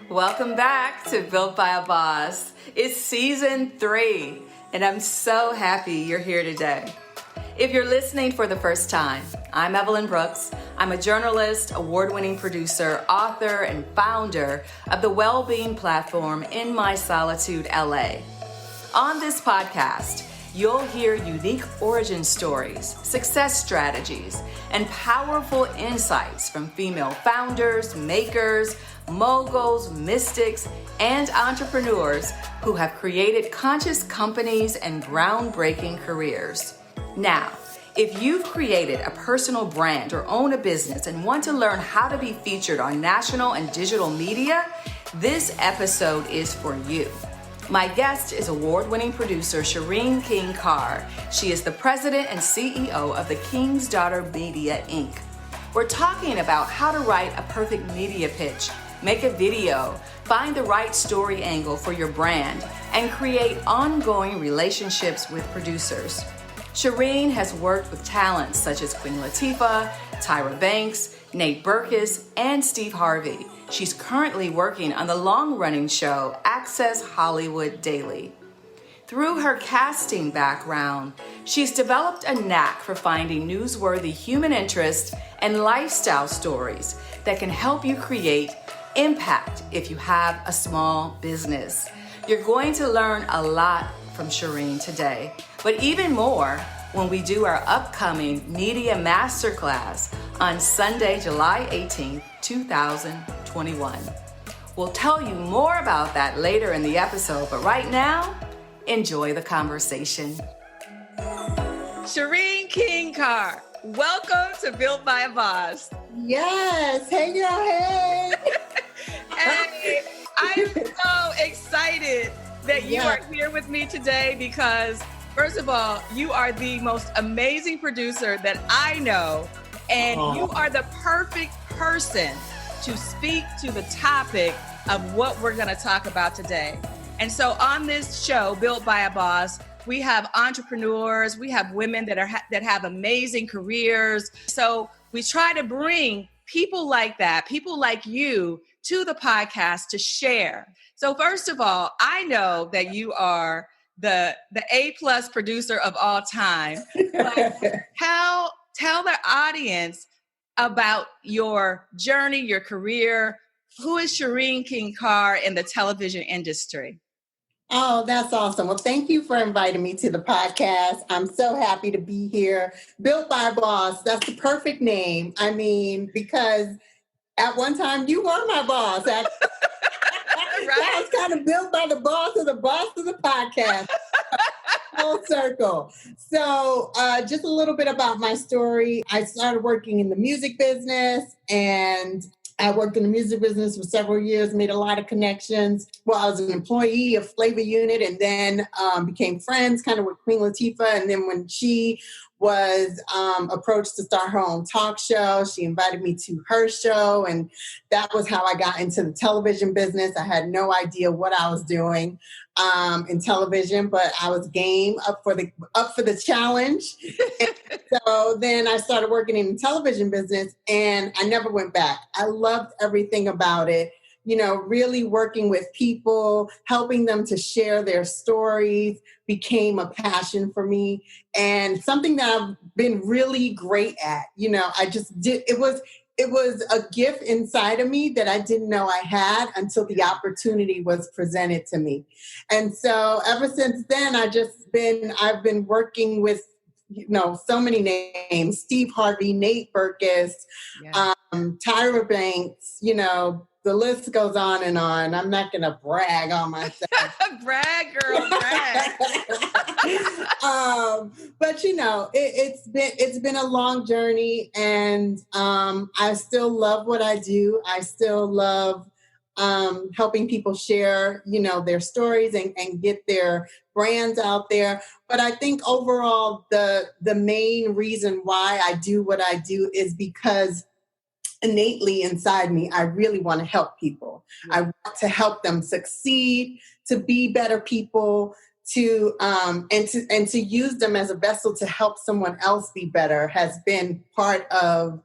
Welcome back to Built by a Boss. It's season 3, and I'm so happy you're here today. If you're listening for the first time, I'm Evelyn Brooks. I'm a journalist, award-winning producer, author, and founder of the well-being platform In My Solitude, LA. On this podcast, you'll hear unique origin stories, success strategies, and powerful insights from female founders, makers, moguls, mystics, and entrepreneurs who have created conscious companies and groundbreaking careers. Now, if you've created a personal brand or own a business and want to learn how to be featured on national and digital media, this episode is for you. My guest is award-winning producer Shareen King-Carr. She is the president and CEO of the King's Daughter Media, Inc. We're talking about how to write a perfect media pitch, make a video, find the right story angle for your brand, and create ongoing relationships with producers. Shareen has worked with talents such as Queen Latifah, Tyra Banks, Berkus, and Steve Harvey. She's currently working on the long-running show Access Hollywood Daily. Through her casting background, she's developed a knack for finding newsworthy human interest and lifestyle stories that can help you create impact if you have a small business. You're going to learn a lot from Shareen today, but even more when we do our upcoming Media Masterclass on Sunday, July 18th, 2021. We'll tell you more about that later in the episode, but right now, enjoy the conversation. Shareen King-Carr, welcome to Built by a Boss. Yes, hey girl, hey. Hey, I'm so excited that you are here with me today because, first of all, you are the most amazing producer that I know, and you are the perfect person to speak to the topic of what we're going to talk about today. And so on this show, Built by a Boss, we have entrepreneurs, we have women that have amazing careers. So we try to bring people like that, people like you, to the podcast to share. So first of all, I know that you are the A+ producer of all time. But tell the audience about your journey, your career. Who is Shareen King-Carr in the television industry? Oh, that's awesome. Well, thank you for inviting me to the podcast. I'm so happy to be here. Built by a Boss, that's the perfect name. I mean, because at one time you were my boss. Right. I was kind of built by the boss of the podcast. Full circle. So just a little bit about my story. I started working in the music business, and I worked in the music business for several years, made a lot of connections. Well, I was an employee of Flavor Unit, and then became friends kind of with Queen Latifah. And then when she was approached to start her own talk show, she invited me to her show. And that was how I got into the television business. I had no idea what I was doing in television, but I was game up for the challenge. And so then I started working in the television business, and I never went back. I loved everything about it. You know, really working with people, helping them to share their stories became a passion for me, and something that I've been really great at. You know, I just did. It was a gift inside of me that I didn't know I had until the opportunity was presented to me. And so ever since then, I've been working with, you know, so many names: Steve Harvey, Berkus, Tyra Banks, you know, the list goes on and on. I'm not going to brag on myself. Brag, girl, brag. But you know, it's been a long journey, and I still love what I do. I still love helping people share, you know, their stories and get their brands out there. But I think overall, the main reason why I do what I do is because innately inside me, I really want to help people. I want to help them succeed, to be better people, to use them as a vessel to help someone else be better has been part of,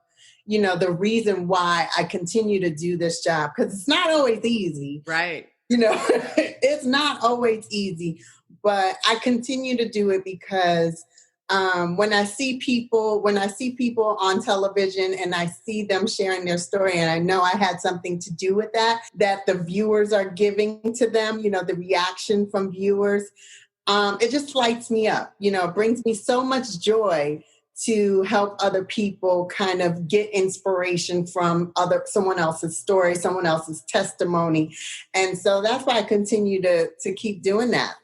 the reason why I continue to do this job, because it's not always easy. Right. It's not always easy, but I continue to do it because when I see people on television and I see them sharing their story, and I know I had something to do with that the viewers are giving to them, the reaction from viewers, it just lights me up. It brings me so much joy to help other people kind of get inspiration from someone else's story, someone else's testimony. And so that's why I continue to keep doing that.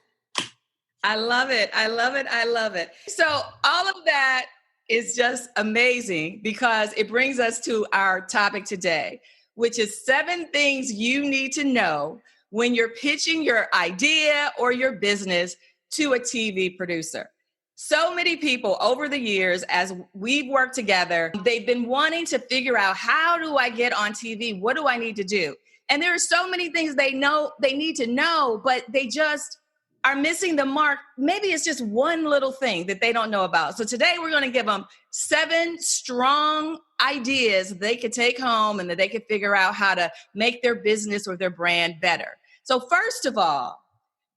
I love it. I love it. I love it. So all of that is just amazing because it brings us to our topic today, which is 7 things you need to know when you're pitching your idea or your business to a TV producer. So many people over the years, as we've worked together, they've been wanting to figure out, how do I get on TV? What do I need to do? And there are so many things they need to know, but they just are missing the mark. Maybe it's just one little thing that they don't know about. So today we're going to give them 7 strong ideas they could take home and that they could figure out how to make their business or their brand better. So first of all,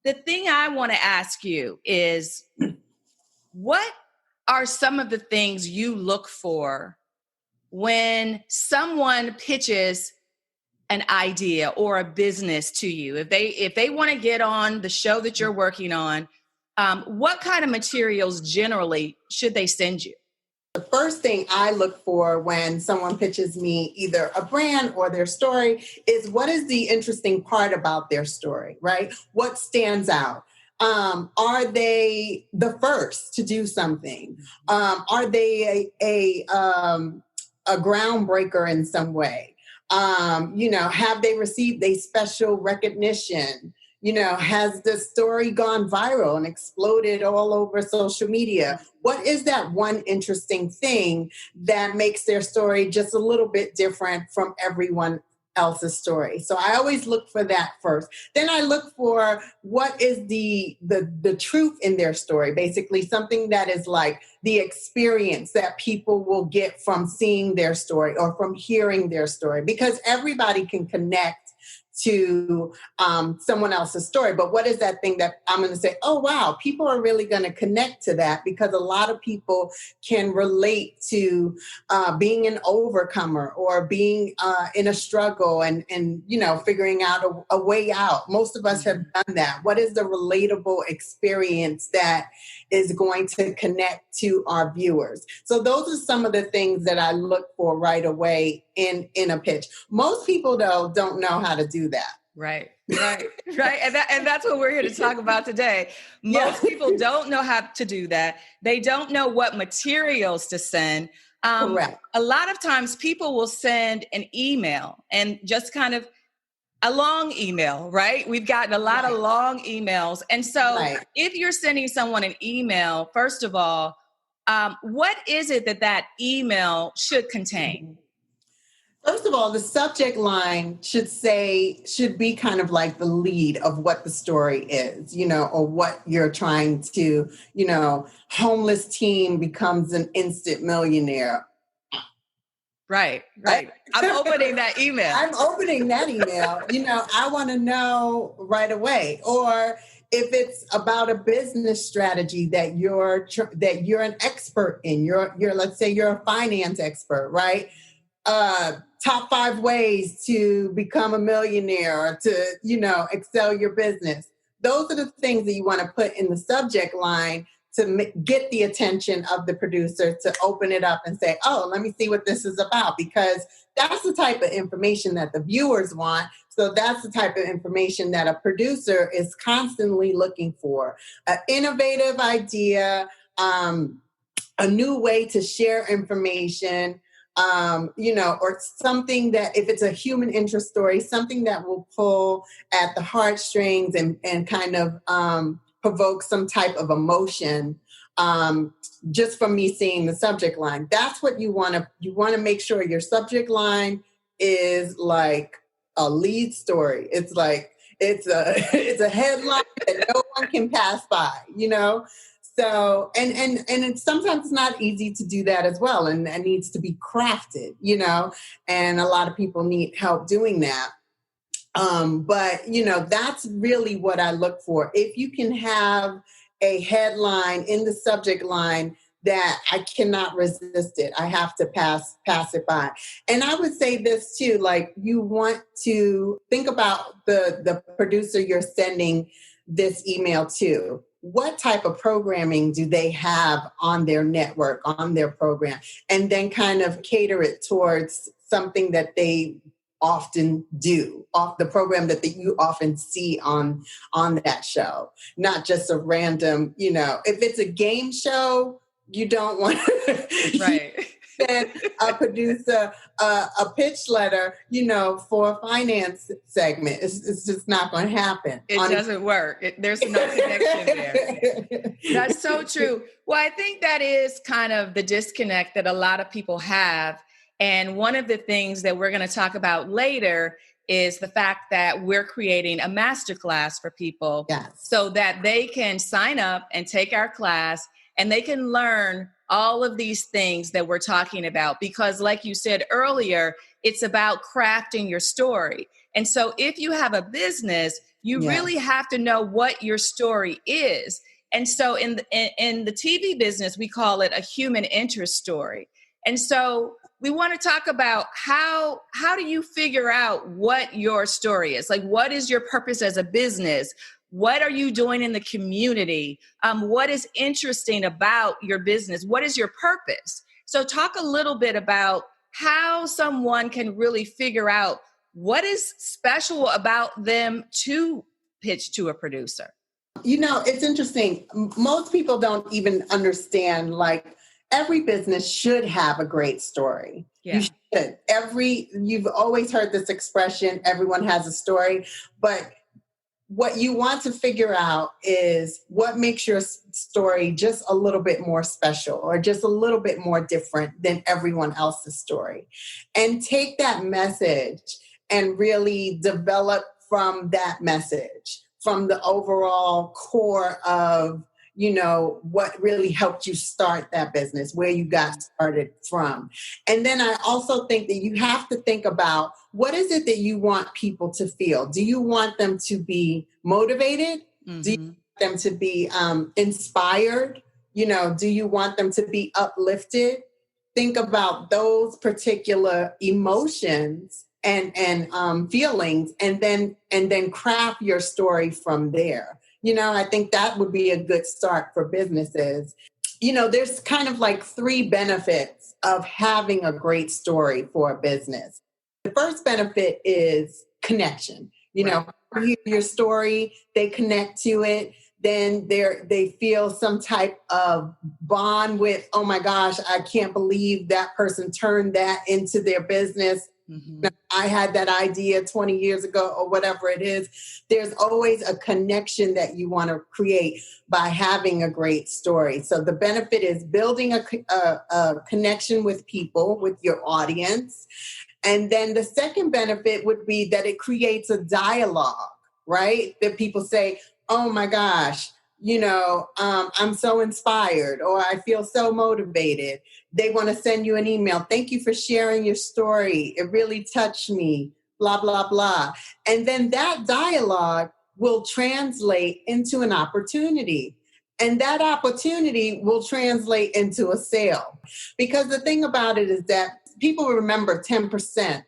the thing I want to ask you is, what are some of the things you look for when someone pitches an idea or a business to you? If they want to get on the show that you're working on, what kind of materials generally should they send you? The first thing I look for when someone pitches me either a brand or their story is, what is the interesting part about their story, right? What stands out? Are they the first to do something? Are they a groundbreaker in some way? Have they received a special recognition? Has the story gone viral and exploded all over social media? What is that one interesting thing that makes their story just a little bit different from everyone else's story? So I always look for that first. Then I look for what is the truth in their story, basically something that is like the experience that people will get from seeing their story or from hearing their story, because everybody can connect to someone else's story. But what is that thing that I'm going to say, oh, wow, people are really going to connect to that? Because a lot of people can relate to being an overcomer or being in a struggle and figuring out a way out. Most of us have done that. What is the relatable experience that is going to connect to our viewers? So those are some of the things that I look for right away in a pitch. Most people, though, don't know how to do that. Right. And that's what we're here to talk about today. Most people don't know how to do that. They don't know what materials to send. Correct. A lot of times people will send an email and just kind of a long email, right? We've gotten a lot of long emails. And so if you're sending someone an email, first of all, what is it that email should contain? First of all, the subject line should be kind of like the lead of what the story is, or what you're trying to, homeless teen becomes an instant millionaire. Right. I'm opening that email. I want to know right away. Or if it's about a business strategy that you're an expert in, let's say you're a finance expert, right? Top 5 ways to become a millionaire or to, excel your business. Those are the things that you want to put in the subject line to get the attention of the producer to open it up and say, oh, let me see what this is about, because that's the type of information that the viewers want. So that's the type of information that a producer is constantly looking for. An innovative idea, a new way to share information, or something that, if it's a human interest story, something that will pull at the heartstrings and kind of provoke some type of emotion just from me seeing the subject line. That's what you want to make sure your subject line is like a lead story. It's like, it's a headline that no one can pass by, So, and it's sometimes not easy to do that as well. And it needs to be crafted, and a lot of people need help doing that. But that's really what I look for. If you can have a headline in the subject line that I cannot resist it, I have to pass it by. And I would say this too, like you want to think about the producer you're sending this email to. What type of programming do they have on their network, on their program? And then kind of cater it towards something that they often do, off the program that you often see on that show, not just a random, if it's a game show, you don't want right. send a producer a pitch letter, for a finance segment. It's just not going to happen. It doesn't work. There's no connection there. That's so true. Well, I think that is kind of the disconnect that a lot of people have. And one of the things that we're going to talk about later is the fact that we're creating a masterclass for people, yes, so that they can sign up and take our class and they can learn all of these things that we're talking about. Because like you said earlier, it's about crafting your story. And so if you have a business, you yes, really have to know what your story is. And so in the TV business, we call it a human interest story. And so we want to talk about how do you figure out what your story is? Like, what is your purpose as a business? What are you doing in the community? What is interesting about your business? What is your purpose? So talk a little bit about how someone can really figure out what is special about them to pitch to a producer. It's interesting. Most people don't even understand, like, every business should have a great story. Yeah. You should. You've always heard this expression, everyone has a story, but what you want to figure out is what makes your story just a little bit more special or just a little bit more different than everyone else's story. And take that message and really develop from that message, from the overall core of what really helped you start that business, where you got started from. And then I also think that you have to think about, what is it that you want people to feel? Do you want them to be motivated? Mm-hmm. Do you want them to be inspired? Do you want them to be uplifted? Think about those particular emotions and feelings, and then craft your story from there. I think that would be a good start for businesses. There's kind of like 3 benefits of having a great story for a business. The first benefit is connection. Right. Hear your story, they connect to it, then they feel some type of bond with, oh my gosh, I can't believe that person turned that into their business. Mm-hmm. I had that idea 20 years ago or whatever it is. There's always a connection that you want to create by having a great story. So the benefit is building a connection with people, with your audience. And then the second benefit would be that it creates a dialogue, right? That people say, oh my gosh, I'm so inspired, or I feel so motivated. They want to send you an email. Thank you for sharing your story. It really touched me, blah, blah, blah. And then that dialogue will translate into an opportunity. And that opportunity will translate into a sale. Because the thing about it is that people remember 10%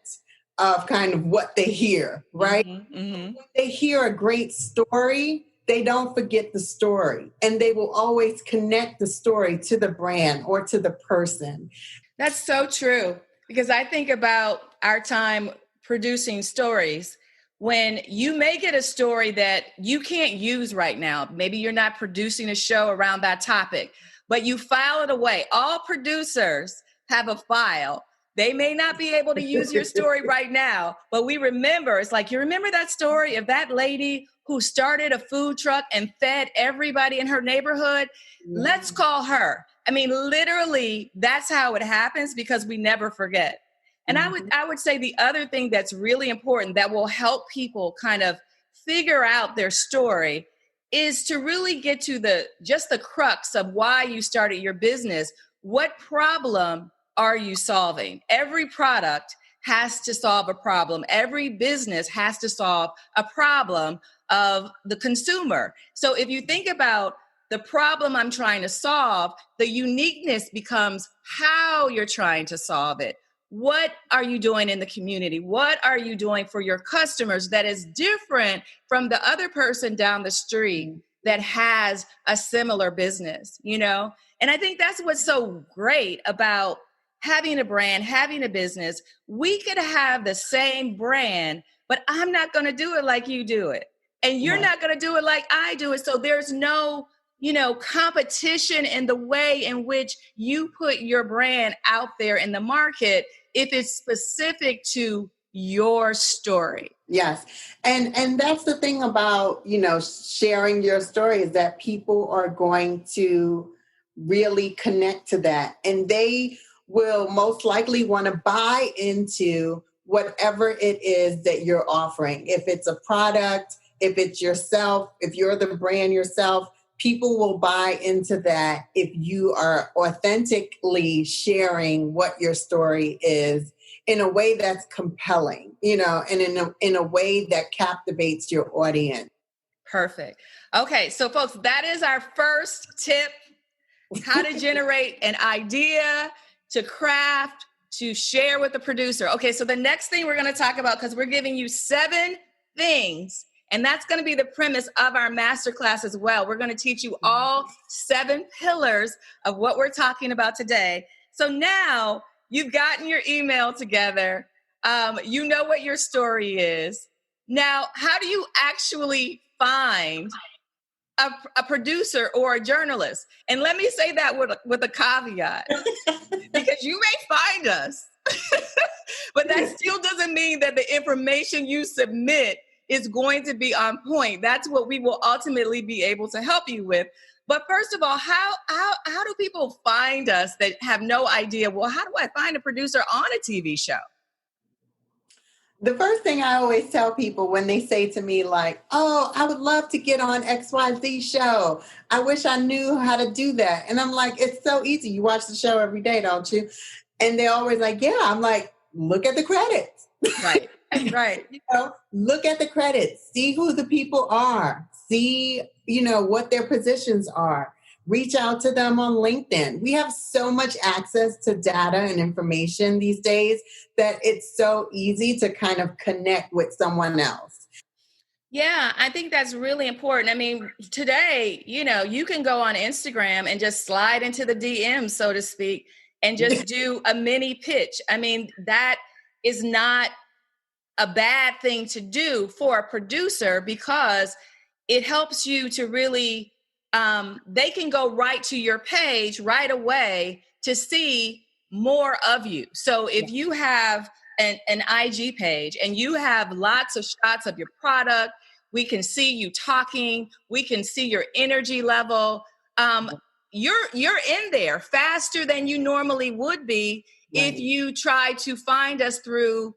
of kind of what they hear, right? Mm-hmm, mm-hmm. When they hear a great story, they don't forget the story, and they will always connect the story to the brand or to the person. That's so true, because I think about our time producing stories. When you make it a story that you can't use right now, maybe you're not producing a show around that topic, but you file it away. All producers have a file. They may not be able to use your story right now, but we remember. It's like, you remember that story of that lady who started a food truck and fed everybody in her neighborhood? Let's call her. I mean, literally, that's how it happens, because we never forget. And I would say the other thing that's really important that will help people kind of figure out their story is to really get to just the crux of why you started your business. What problem are you solving? Every product has to solve a problem. Every business has to solve a problem of the consumer. So if you think about the problem I'm trying to solve, the uniqueness becomes how you're trying to solve it. What are you doing in the community? What are you doing for your customers that is different from the other person down the street that has a similar business, you know? And I think that's what's so great about having a brand, having a business. We could have the same brand, but I'm not going to do it like you do it. And you're not going to do it like I do it. So there's no, competition in the way in which you put your brand out there in the market if it's specific to your story. Yes. And that's the thing about, sharing your story is that people are going to really connect to that. And they will most likely want to buy into whatever it is that you're offering. If it's a product, if it's yourself, if you're the brand yourself, people will buy into that if you are authentically sharing what your story is in a way that's compelling, and in a way that captivates your audience. Perfect. Okay, so folks, that is our first tip, how to generate an idea, to craft, to share with the producer. Okay, so the next thing we're going to talk about, because we're giving you 7 things, and that's going to be the premise of our masterclass as well. We're going to teach you all 7 pillars of what we're talking about today. So now you've gotten your email together. You know what your story is. Now, how do you actually find a producer or a journalist? And let me say that with a caveat, because you may find us, but that still doesn't mean that the information you submit is going to be on point. That's what we will ultimately be able to help you with. But first of all, how do people find us that have no idea, well, how do I find a producer on a TV show? The first thing I always tell people when they say to me like, oh, I would love to get on XYZ show. I wish I knew how to do that. And I'm like, it's so easy. You watch the show every day, don't you? And they're always like, yeah. I'm like, look at the credits. Right. Right. Look at the credits, see who the people are, see, what their positions are, reach out to them on LinkedIn. We have so much access to data and information these days that it's so easy to kind of connect with someone else. Yeah, I think that's really important. I mean, today, you can go on Instagram and just slide into the DMs, so to speak, and just do a mini pitch. I mean, that is not a bad thing to do for a producer, because it helps you to really, they can go right to your page right away to see more of you. So if you have an IG page and you have lots of shots of your product, we can see you talking, we can see your energy level. You're in there faster than you normally would be. Right. If you try to find us through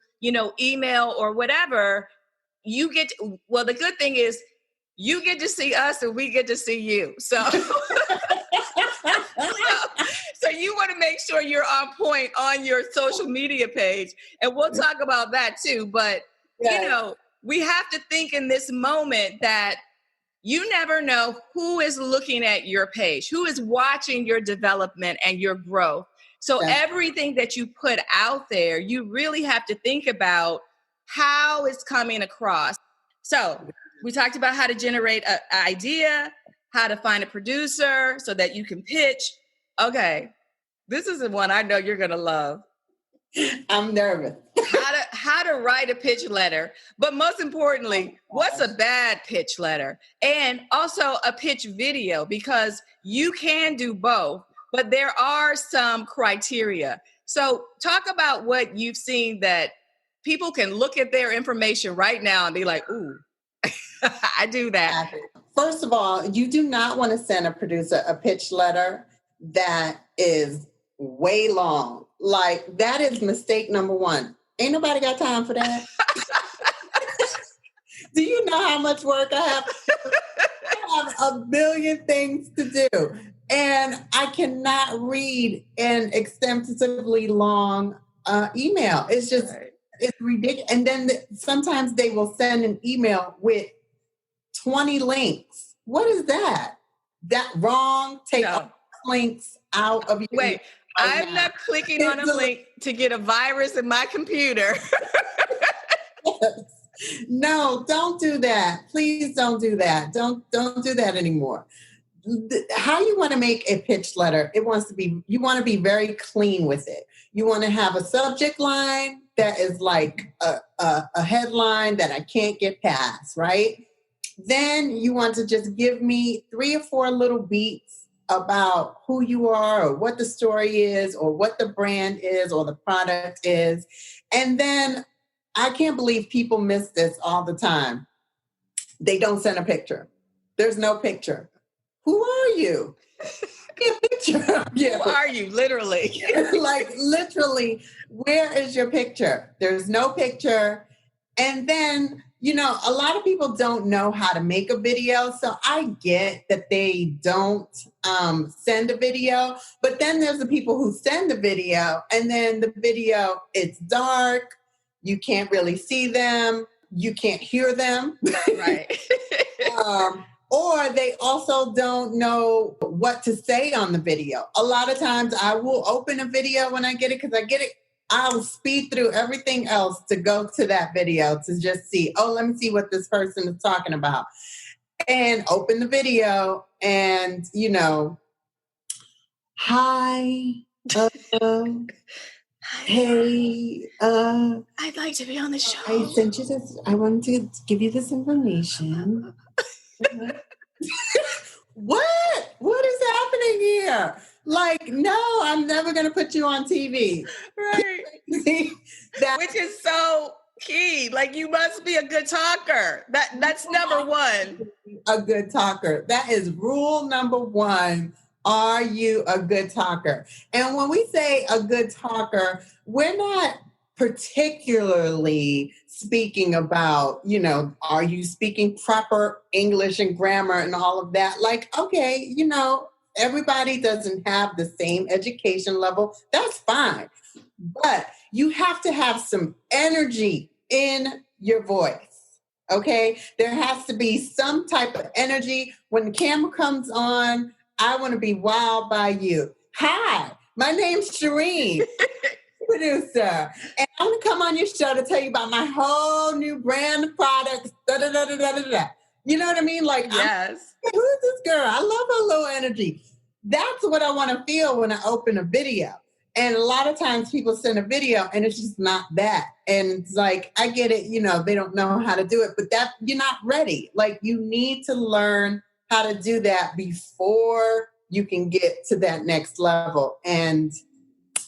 email or whatever. The good thing is you get to see us and we get to see you. So, so you want to make sure you're on point on your social media page. And we'll talk about that too. But, we have to think in this moment that you never know who is looking at your page, who is watching your development and your growth. So everything that you put out there, you really have to think about how it's coming across. So we talked about how to generate an idea, how to find a producer so that you can pitch. Okay, this is the one I know you're going to love. I'm nervous. How to write a pitch letter. But most importantly, what's a bad pitch letter? And also a pitch video, because you can do both. But there are some criteria. So talk about what you've seen that people can look at their information right now and be like, ooh, I do that. First of all, you do not want to send a producer a pitch letter that is way long. Like, that is mistake number 1. Ain't nobody got time for that. Do you know how much work I have? have a billion things to do. And I cannot read an extensively long email. It's just, it's ridiculous. And then sometimes they will send an email with 20 links. What is that? That wrong? Take all links out of your Wait, I'm not clicking on a link to get a virus in my computer. No, don't do that. Please don't do that. Don't do that anymore. How you want to make a pitch letter, you want to be very clean with it. You want to have a subject line that is like a headline that I can't get past, right? Then you want to just give me 3 or 4 little beats about who you are or what the story is or what the brand is or the product is. And then I can't believe people miss this all the time. They don't send a picture. There's no picture. Who are you? Get a picture of you. Who are you? Literally. Like literally, where is your picture? There's no picture. And then, a lot of people don't know how to make a video. So I get that they don't send a video. But then there's the people who send the video. And then the video, it's dark. You can't really see them. You can't hear them. Right. Or they also don't know what to say on the video. A lot of times I will open a video when I get it because I get it. I'll speed through everything else to go to that video to just see, let me see what this person is talking about. And open the video and, hi, hey, I'd like to be on the show. I sent you this. I wanted to give you this information. What is happening here? Like, no, I'm never going to put you on TV. Right. Which is so key. Like, you must be a good talker. That's number one. A good talker. That is rule number 1. Are you a good talker? And when we say a good talker, we're not particularly speaking about, are you speaking proper English and grammar and all of that? Like, okay, everybody doesn't have the same education level. That's fine. But you have to have some energy in your voice. Okay? There has to be some type of energy. When the camera comes on, I want to be wowed by you. Hi, my name's Shareen. Producer, and I'm gonna come on your show to tell you about my whole new brand of products. You know what I mean? Like, yes. Who is this girl? I love her little energy. That's what I want to feel when I open a video. And a lot of times people send a video and it's just not that. And it's like, I get it, they don't know how to do it, but that you're not ready. Like, you need to learn how to do that before you can get to that next level. And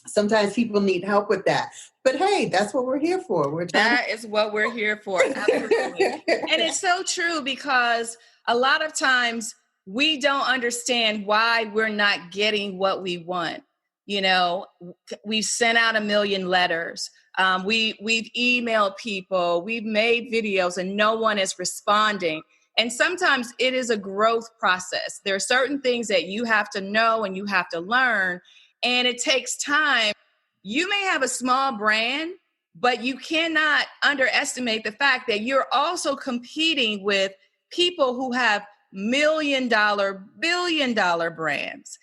sometimes people need help with that. But hey, that's what we're here for. That is what we're here for. Absolutely. And it's so true because a lot of times we don't understand why we're not getting what we want. We've sent out 1 million letters. We've emailed people. We've made videos and no one is responding. And sometimes it is a growth process. There are certain things that you have to know and you have to learn. And it takes time. You may have a small brand, but you cannot underestimate the fact that you're also competing with people who have $1 million, $1 billion brands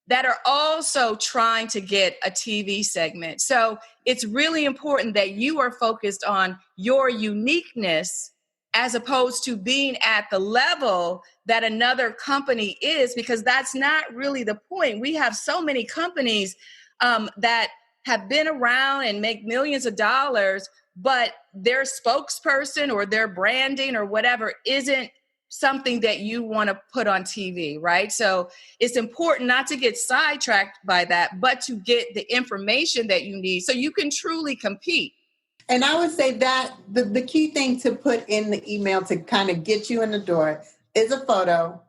that are also trying to get a TV segment. So it's really important that you are focused on your uniqueness as opposed to being at the level that another company is, because that's not really the point. We have so many companies that have been around and make millions of dollars, but their spokesperson or their branding or whatever isn't something that you want to put on TV, right? So it's important not to get sidetracked by that, but to get the information that you need so you can truly compete. And I would say that the key thing to put in the email to kind of get you in the door is a photo,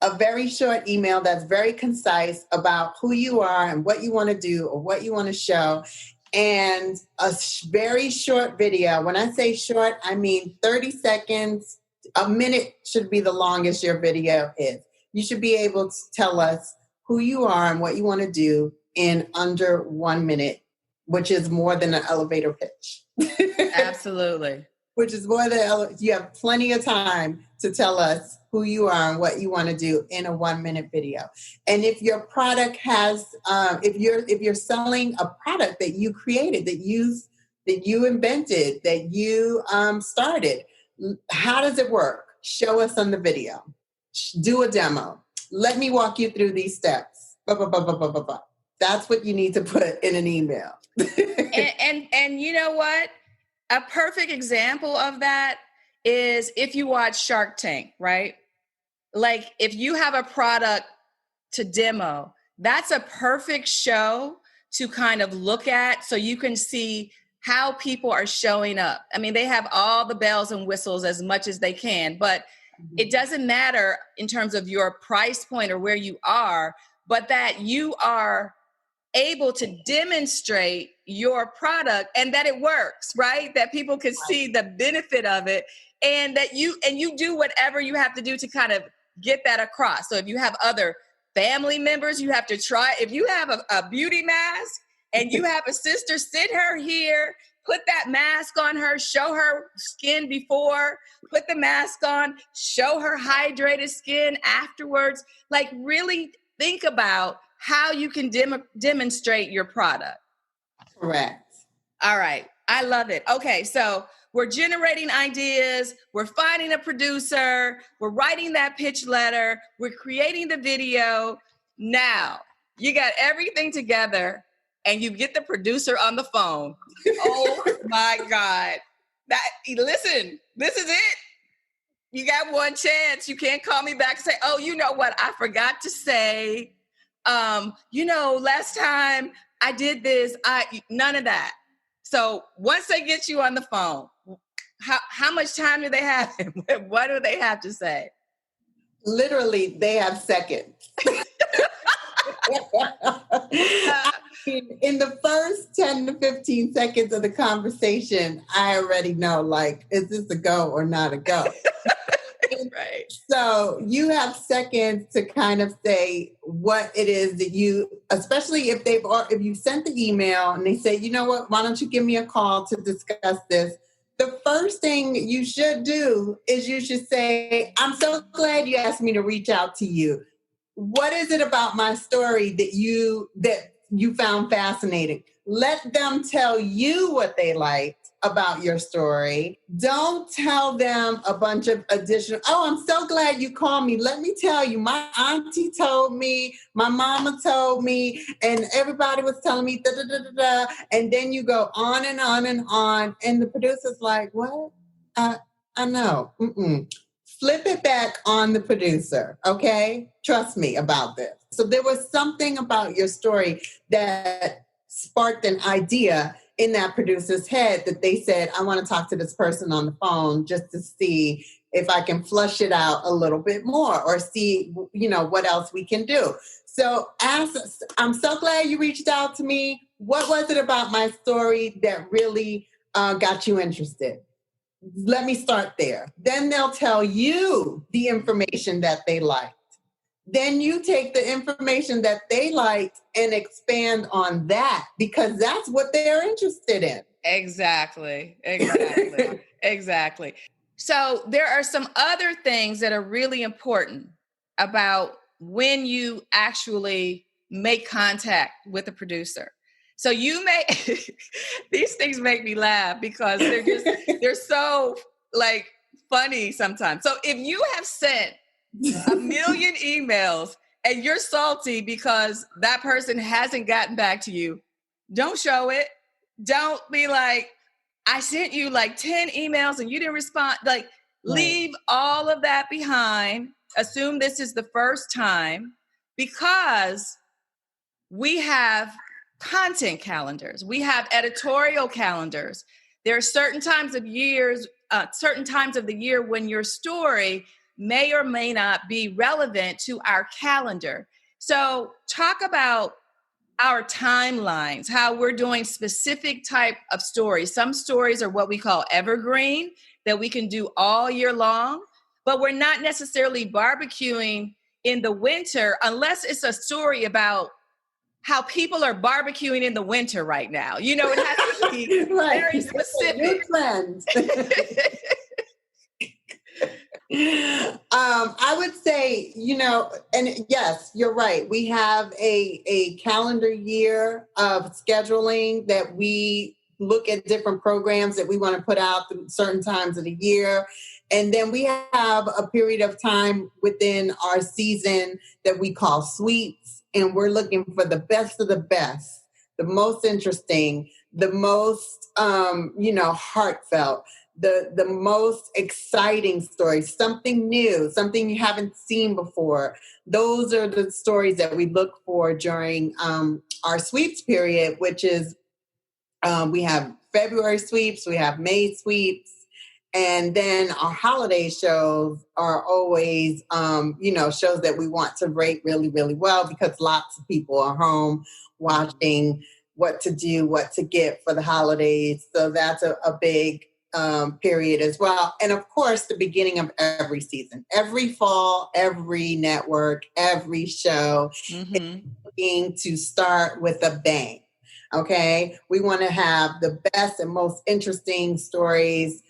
a very short email that's very concise about who you are and what you want to do or what you want to show, and a very short video. When I say short, I mean 30 seconds A minute should be the longest your video is. You should be able to tell us who you are and what you want to do in under 1 minute, which is more than an elevator pitch. Absolutely. Which is more than, you have plenty of time to tell us who you are and what you want to do in a 1 minute video. And if your product has, if you're selling a product that you created, that you invented, that you started, how does it work? Show us on the video. Do a demo. Let me walk you through these steps. Blah, blah, blah, blah, blah, blah, blah. That's what you need to put in an email. and you know what? A perfect example of that is if you watch Shark Tank, right? Like if you have a product to demo, that's a perfect show to kind of look at so you can see how people are showing up. I mean, they have all the bells and whistles as much as they can, but it doesn't matter in terms of your price point or where you are, but that you are able to demonstrate your product and that it works, right? That people can see the benefit of it and that you do whatever you have to do to kind of get that across. So if you have other family members, you have to try. If you have a beauty mask and you have a sister, sit her here, put that mask on her, show her skin before, put the mask on, show her hydrated skin afterwards. Like really think about how you can demonstrate your product. Correct. All right. I love it. Okay. So we're generating ideas. We're finding a producer. We're writing that pitch letter. We're creating the video. Now you got everything together and you get the producer on the phone. Oh my God. Listen, this is it. You got one chance. You can't call me back and say, oh, you know what? I forgot to say, last time I did this, none of that. So once they get you on the phone, how much time do they have? What do they have to say? Literally, they have seconds. In the first 10 to 15 seconds of the conversation, I already know, like, is this a go or not a go? Right. So you have seconds to kind of say what it is that you, especially if you sent the email and they say, you know what, why don't you give me a call to discuss this? The first thing you should do is you should say, I'm so glad you asked me to reach out to you. What is it about my story that you found fascinating? Let them tell you what they liked about your story. Don't tell them a bunch of additional, oh, I'm so glad you called me. Let me tell you, my auntie told me, my mama told me, and everybody was telling me, da, da, da, da, da. And then you go on and on and on. And the producer's like, what? I know. Mm-mm. Flip it back on the producer, okay? Trust me about this. So there was something about your story that sparked an idea in that producer's head that they said, I want to talk to this person on the phone just to see if I can flush it out a little bit more or see, what else we can do. So I'm so glad you reached out to me. What was it about my story that really got you interested? Let me start there. Then they'll tell you the information that they liked. Then you take the information that they liked and expand on that because that's what they're interested in. Exactly. Exactly. So there are some other things that are really important about when you actually make contact with a producer. So these things make me laugh because they're so like funny sometimes. So if you have sent 1 million emails and you're salty because that person hasn't gotten back to you, don't show it. Don't be like, I sent you like 10 emails and you didn't respond. Like, right. Leave all of that behind. Assume this is the first time because we have content calendars. We have editorial calendars. There are certain times of the year when your story may or may not be relevant to our calendar. So talk about our timelines, how we're doing specific type of stories. Some stories are what we call evergreen, that we can do all year long. but we're not necessarily barbecuing in the winter unless it's a story about how people are barbecuing in the winter right now. You know, it has to be right. very specific. New trends. I would say, and yes, you're right. We have a calendar year of scheduling that we look at different programs that we want to put out through certain times of the year. And then we have a period of time within our season that we call sweeps. And we're looking for the best of the best, the most interesting, the most, heartfelt, the most exciting stories, something new, something you haven't seen before. Those are the stories that we look for during our sweeps period, which is we have February sweeps, we have May sweeps, and then our holiday shows are always, shows that we want to rate really, really well because lots of people are home watching what to do, what to get for the holidays. So that's a big period as well. And of course, the beginning of every season, every fall, every network, every show is looking to start with a bang. Okay. We want to have the best and most interesting stories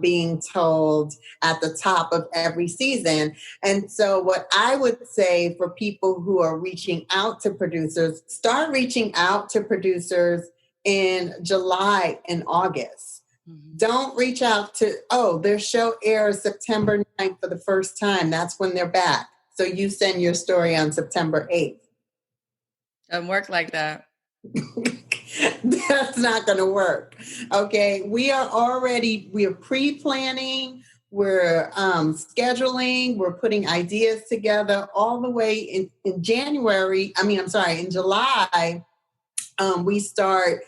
being told at the top of every season. And so what I would say for people who are reaching out to producers, start reaching out to producers in July and August. Don't reach out to, their show airs September 9th for the first time. That's when they're back. So you send your story on September 8th. Doesn't work like that. That's not going to work. Okay. We are pre-planning. We're scheduling. We're putting ideas together all the way in January. In July, we start,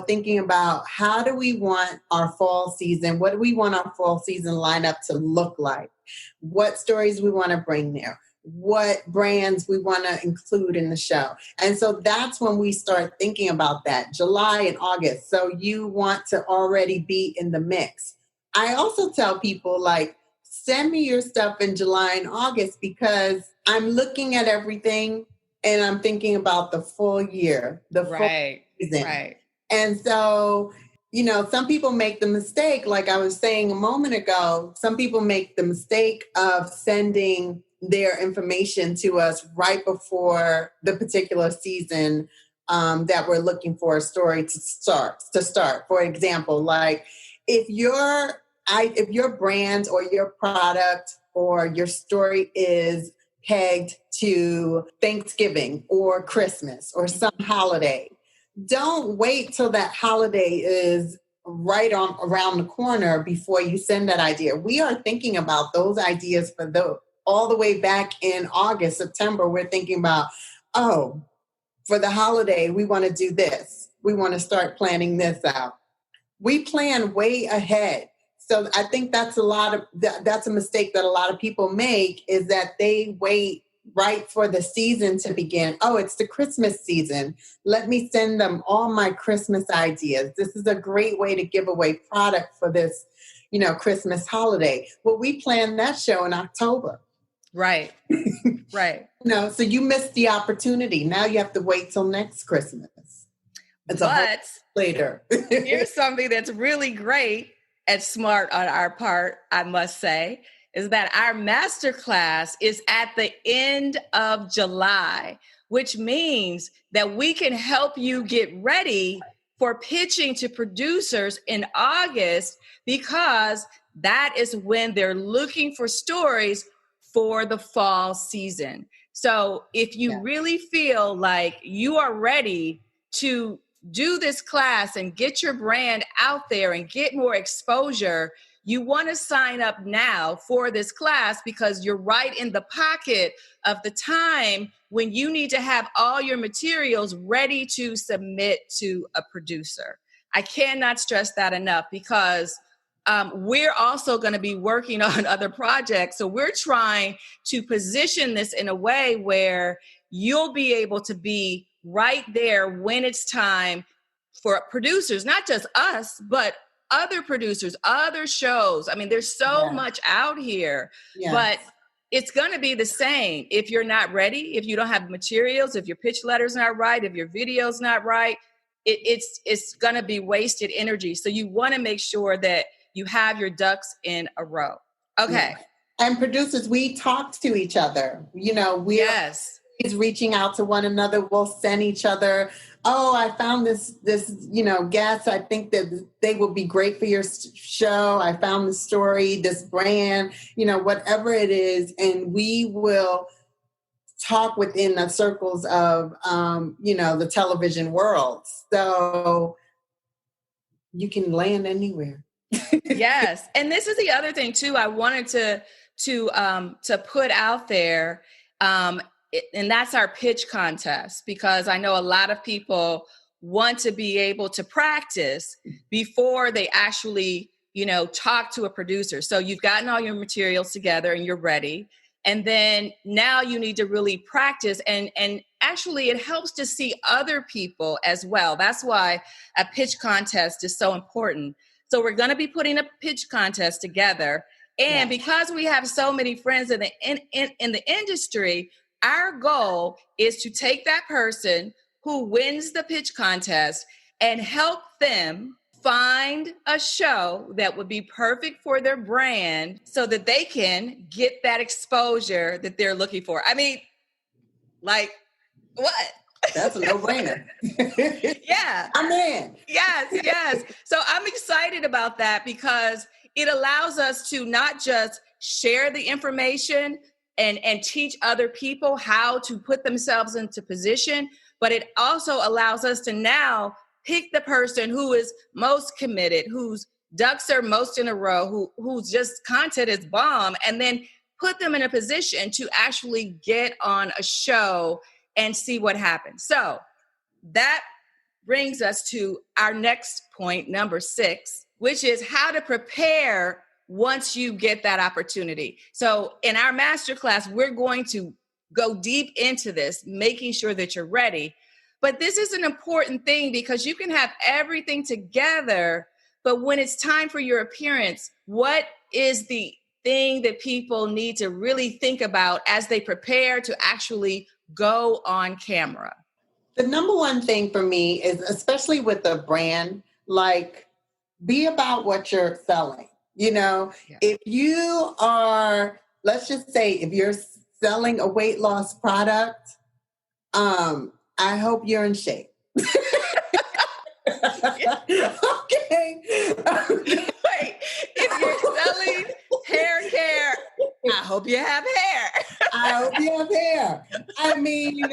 thinking about how do we want our fall season? What do we want our fall season lineup to look like? What stories we want to bring there? What brands we want to include in the show. And so that's when we start thinking about that, July and August. So you want to already be in the mix. I also tell people, send me your stuff in July and August because I'm looking at everything and I'm thinking about the full year, the full season. Right. And so, some people make the mistake, like I was saying a moment ago, some people make the mistake of sending their information to us right before the particular season that we're looking for a story to start. For example, if your brand or your product or your story is pegged to Thanksgiving or Christmas or some holiday, don't wait till that holiday is right on around the corner before you send that idea. We are thinking about those ideas all the way back in August, September. We're thinking about, for the holiday, we want to do this. We want to start planning this out. We plan way ahead. So I think that's a mistake that a lot of people make, is that they wait right for the season to begin. It's the Christmas season. Let me send them all my Christmas ideas. This is a great way to give away product for this, Christmas holiday. Well, we planned that show in October. Right. Right. So you missed the opportunity. Now you have to wait till next Christmas. But later. Here's something that's really great and smart on our part, I must say, is that our masterclass is at the end of July, which means that we can help you get ready for pitching to producers in August, because that is when they're looking for stories for the fall season. So if you really feel like you are ready to do this class and get your brand out there and get more exposure, you want to sign up now for this class, because you're right in the pocket of the time when you need to have all your materials ready to submit to a producer. I cannot stress that enough, because we're also going to be working on other projects. So we're trying to position this in a way where you'll be able to be right there when it's time for producers, not just us, but other producers, other shows. I mean, there's so much out here, but it's going to be the same. If you're not ready, if you don't have materials, if your pitch letter's not right, if your video's not right, it's going to be wasted energy. So you want to make sure that you have your ducks in a row. Okay. And producers, we talk to each other. You know, we're reaching out to one another. We'll send each other, oh, I found this, guest. I think that they will be great for your show. I found the story, this brand, whatever it is. And we will talk within the circles of, the television world. So you can land anywhere. Yes. And this is the other thing too, I wanted to put out there. And that's our pitch contest, because I know a lot of people want to be able to practice before they actually, talk to a producer. So you've gotten all your materials together and you're ready. And then now you need to really practice, and actually it helps to see other people as well. That's why a pitch contest is so important. So we're going to be putting a pitch contest together. And because we have so many friends in the industry, our goal is to take that person who wins the pitch contest and help them find a show that would be perfect for their brand so that they can get that exposure that they're looking for. I mean, like, what? That's a no-brainer. Yeah. I'm in. Yes. So I'm excited about that, because it allows us to not just share the information and teach other people how to put themselves into position, but it also allows us to now pick the person who is most committed, whose ducks are most in a row, whose just content is bomb, and then put them in a position to actually get on a show and see what happens. So that brings us to our next point, number 6, which is how to prepare once you get that opportunity. So in our masterclass, we're going to go deep into this, making sure that you're ready. But this is an important thing, because you can have everything together, but when it's time for your appearance, what is the thing that people need to really think about as they prepare to actually go on camera? The number one thing for me is, especially with a brand, like, be about what you're selling. If you are, let's just say, if you're selling a weight loss product, I hope you're in shape. Okay. Wait, if you're selling hair care, I hope you have hair. I hope you have hair. I mean,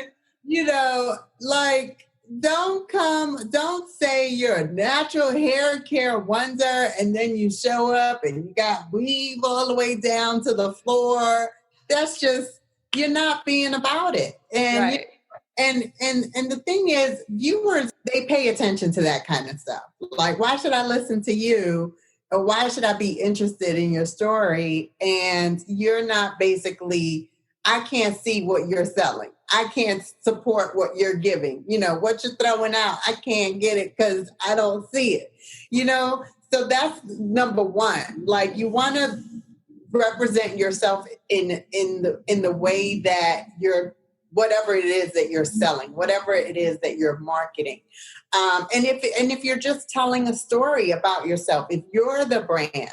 don't say you're a natural hair care wonder and then you show up and you got weave all the way down to the floor. That's just, you're not being about it. And right. And the thing is, viewers, they pay attention to that kind of stuff. Like, why should I listen to you? Or why should I be interested in your story? And you're not basically, I can't see what you're selling. I can't support what you're giving. What you're throwing out, I can't get it because I don't see it. So that's number one. Like, you want to represent yourself in the way that you're, whatever it is that you're selling, whatever it is that you're marketing. And if you're just telling a story about yourself, if you're the brand,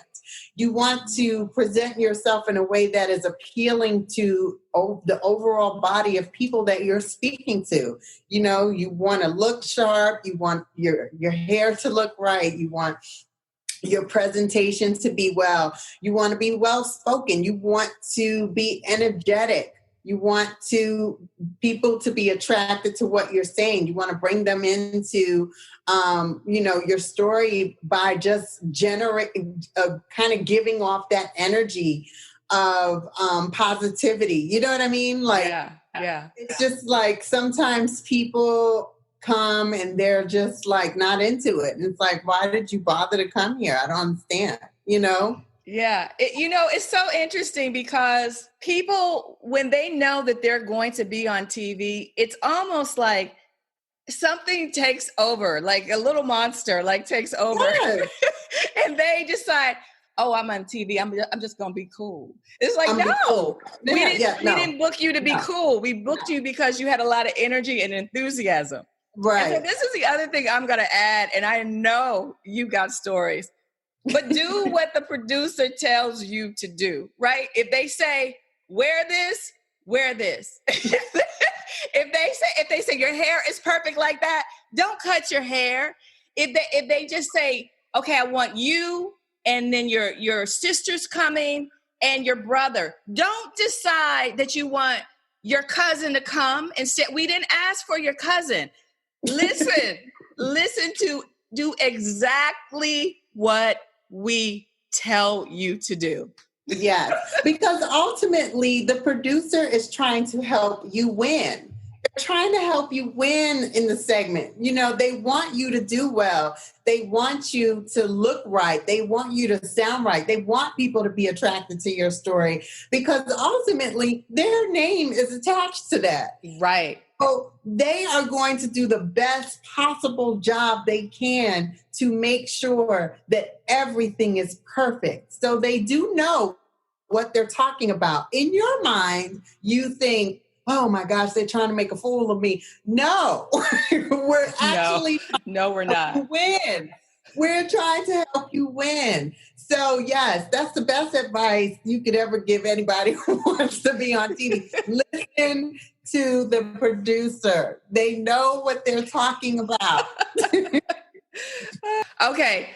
you want to present yourself in a way that is appealing to the overall body of people that you're speaking to. You want to look sharp. You want your hair to look right. You want your presentation to be well. You want to be well-spoken. You want to be energetic. You want people to be attracted to what you're saying. You want to bring them into, your story by just generating, kind of giving off that energy of positivity. You know what I mean? Like, yeah. It's just like sometimes people come and they're just like not into it. And it's like, why did you bother to come here? I don't understand, Yeah. It's so interesting because people, when they know that they're going to be on TV, it's almost like something takes over, like a little monster, like takes over. Yes. and they decide, oh, I'm on TV. I'm just going to be cool. It's like, no, cool. we didn't book you to be cool. We booked you because you had a lot of energy and enthusiasm. Right. And so this is the other thing I'm going to add. And I know you got stories, but do what the producer tells you to do, right? If they say, wear this, wear this. If they say your hair is perfect like that, don't cut your hair. If they just say, okay, I want you and then your sister's coming and your brother, don't decide that you want your cousin to come and say, we didn't ask for your cousin. Listen to do exactly what we tell you to do. Yes, because ultimately the producer is trying to help you win. They're trying to help you win in the segment. You know, they want you to do well. They want you to look right. They want you to sound right. They want people to be attracted to your story because ultimately their name is attached to that. Right. So they are going to do the best possible job they can to make sure that everything is perfect. So they do know what they're talking about. In your mind, you think, oh my gosh, they're trying to make a fool of me. No, we're actually no, we're not. Win. We're trying to help you win. So yes, that's the best advice you could ever give anybody who wants to be on TV. Listen to the producer. They know what they're talking about. Okay.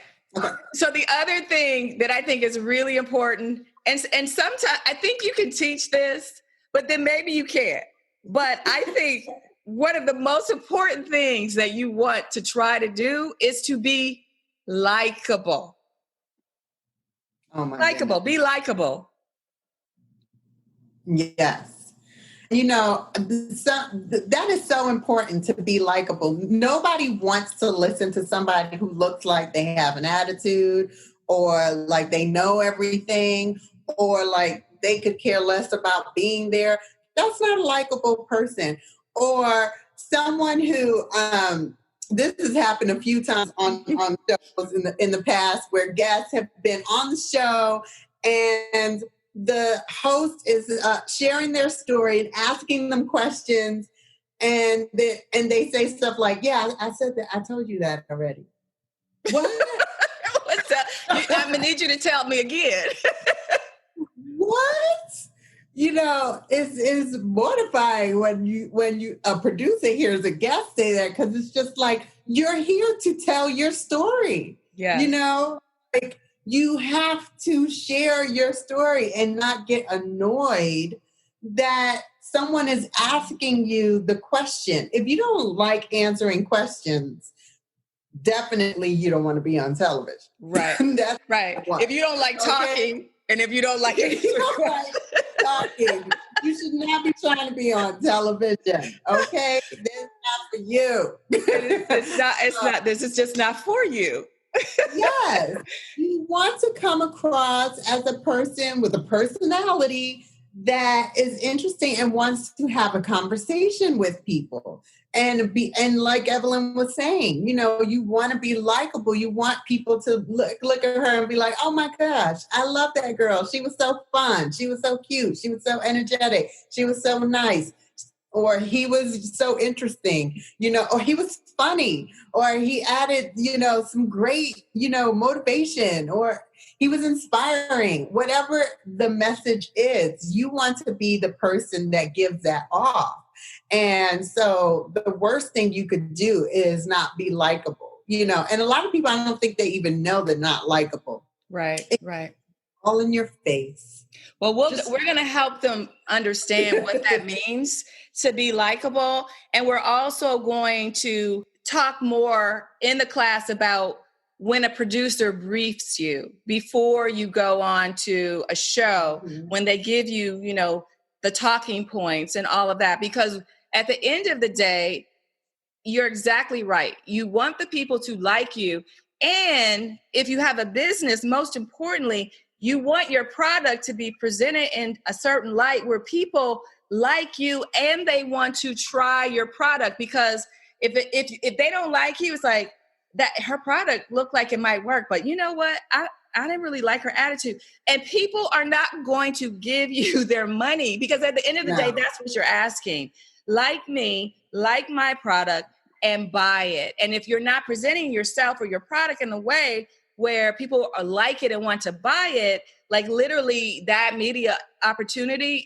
So the other thing that I think is really important, and sometimes I think you can teach this, but then maybe you can't. But I think one of the most important things that you want to try to do is to be likable. Oh my likable. goodness. Be likable. Yes. You know, that is so important to be likable. Nobody wants to listen to somebody who looks like they have an attitude or like they know everything or like they could care less about being there. That's not a likable person. Or someone who, this has happened a few times on shows in the past where guests have been on the show and the host is sharing their story and asking them questions, and they say stuff like, "Yeah, I said that. I told you that already." What? What's up? I'm gonna need you to tell me again. What? You know, it's mortifying when you a producer hears a guest say that because it's just like you're here to tell your story. Yeah. You know, like. You have to share your story and not get annoyed that someone is asking you the question. If you don't like answering questions, definitely you don't want to be on television. Right. That's right. If you don't like talking and if you don't like talking, you should not be trying to be on television. Okay? This is not for you. It's not. This is just not for you. Yes. You want to come across as a person with a personality that is interesting and wants to have a conversation with people. And like Evelyn was saying, you know, you want to be likable. You want people to look at her and be like, oh my gosh, I love that girl. She was so fun. She was so cute. She was so energetic. She was so nice. Or he was so interesting, you know, or he was funny, or he added, you know, some great, you know, motivation, or he was inspiring. Whatever the message is, you want to be the person that gives that off. And so the worst thing you could do is not be likable, you know, and a lot of people, I don't think they even know they're not likable. Right, right. All in your face. Well, we're going to help them understand what that means to be likable. And we're also going to talk more in the class about when a producer briefs you before you go on to a show, when they give you, you know, the talking points and all of that. Because at the end of the day, you're exactly right. You want the people to like you. And if you have a business, most importantly, you want your product to be presented in a certain light where people like you and they want to try your product. Because if they don't like you, it's like, that her product looked like it might work, but you know what? I didn't really like her attitude. And people are not going to give you their money because at the end of the day, that's what you're asking. Like me, like my product, and buy it. And if you're not presenting yourself or your product in a way where people like it and want to buy it, like literally that media opportunity,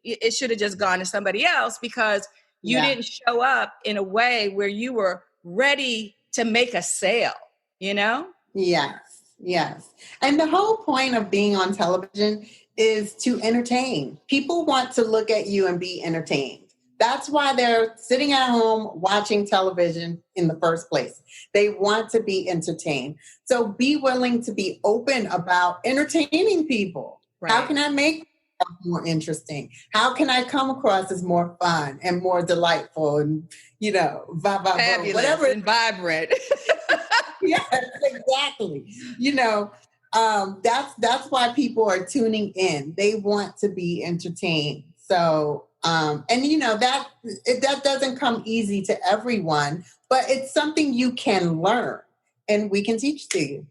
it should have just gone to somebody else because you didn't show up in a way where you were ready to make a sale, you know? Yes. And the whole point of being on television is to entertain. People want to look at you and be entertained. That's why they're sitting at home watching television in the first place. They want to be entertained. So be willing to be open about entertaining people. Right. How can I make it more interesting? How can I come across as more fun and more delightful and, fabulous, whatever, and vibrant? Yes, exactly. That's why people are tuning in. They want to be entertained. So, that doesn't come easy to everyone, but it's something you can learn and we can teach to you.